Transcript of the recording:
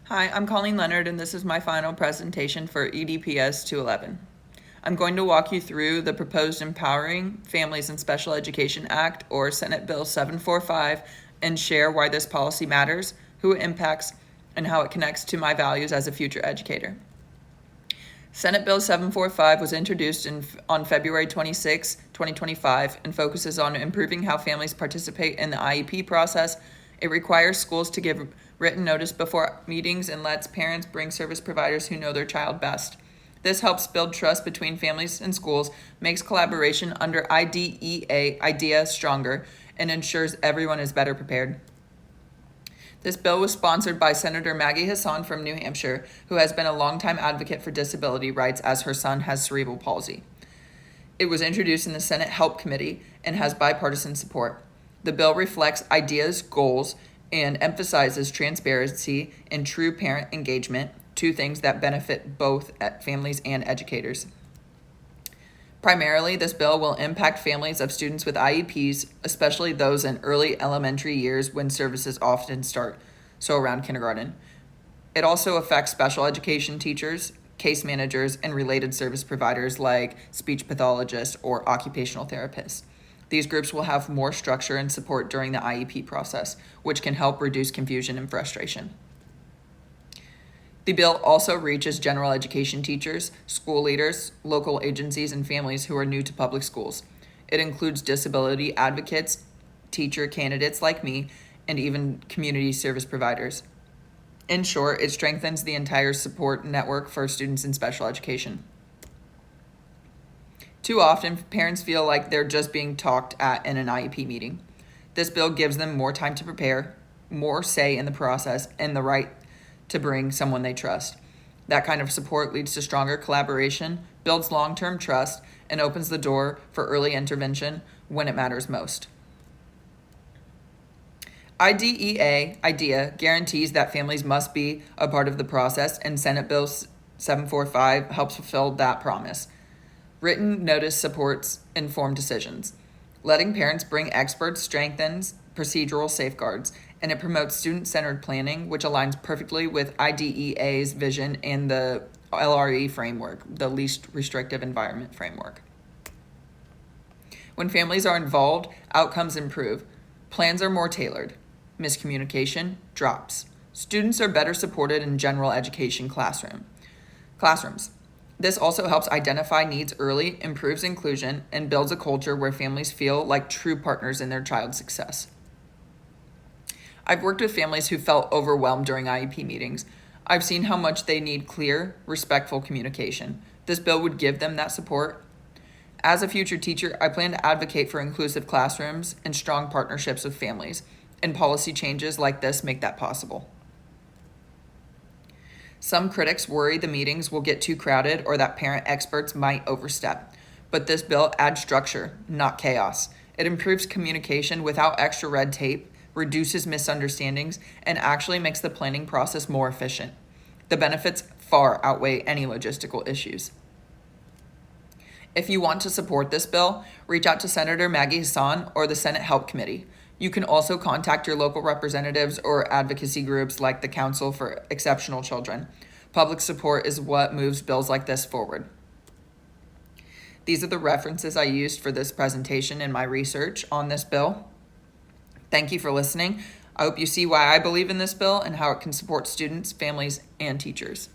Hi, I'm Colleen Leonard, and this is my final presentation for EDPS 211. I'm going to walk you through the proposed Empowering Families in Special Education Act, or Senate Bill 745, and share why this policy matters, who it impacts, and how it connects to my values as a future educator. Senate Bill 745 was introduced on February 26, 2025, and focuses on improving how families participate in the IEP process. It requires schools to give written notice before meetings and lets parents bring service providers who know their child best. This helps build trust between families and schools, makes collaboration under IDEA stronger, and ensures everyone is better prepared. This bill was sponsored by Senator Maggie Hassan from New Hampshire, who has been a longtime advocate for disability rights as her son has cerebral palsy. It was introduced in the Senate Help Committee and has bipartisan support. The bill reflects IDEA's goals and emphasizes transparency and true parent engagement, two things that benefit both families and educators. Primarily, this bill will impact families of students with IEPs, especially those in early elementary years when services often start, so around kindergarten. It also affects special education teachers, case managers, and related service providers like speech pathologists or occupational therapists. These groups will have more structure and support during the IEP process, which can help reduce confusion and frustration. The bill also reaches general education teachers, school leaders, local agencies, and families who are new to public schools. It includes disability advocates, teacher candidates like me, and even community service providers. In short, it strengthens the entire support network for students in special education. Too often, parents feel like they're just being talked at in an IEP meeting. This bill gives them more time to prepare, more say in the process, and the right to bring someone they trust. That kind of support leads to stronger collaboration, builds long-term trust, and opens the door for early intervention when it matters most. IDEA guarantees that families must be a part of the process, and Senate Bill 745 helps fulfill that promise. Written notice supports informed decisions. Letting parents bring experts strengthens procedural safeguards, and it promotes student-centered planning, which aligns perfectly with IDEA's vision and the LRE framework, the Least Restrictive Environment framework. When families are involved, outcomes improve. Plans are more tailored. Miscommunication drops. Students are better supported in general education classrooms. This also helps identify needs early, improves inclusion, and builds a culture where families feel like true partners in their child's success. I've worked with families who felt overwhelmed during IEP meetings. I've seen how much they need clear, respectful communication. This bill would give them that support. As a future teacher, I plan to advocate for inclusive classrooms and strong partnerships with families, and policy changes like this make that possible. Some critics worry the meetings will get too crowded or that parent experts might overstep. But this bill adds structure, not chaos. It improves communication without extra red tape, reduces misunderstandings, and actually makes the planning process more efficient. The benefits far outweigh any logistical issues. If you want to support this bill, reach out to Senator Maggie Hassan or the Senate Help Committee. You can also contact your local representatives or advocacy groups like the Council for Exceptional Children. Public support is what moves bills like this forward. These are the references I used for this presentation and my research on this bill. Thank you for listening. I hope you see why I believe in this bill and how it can support students, families, and teachers.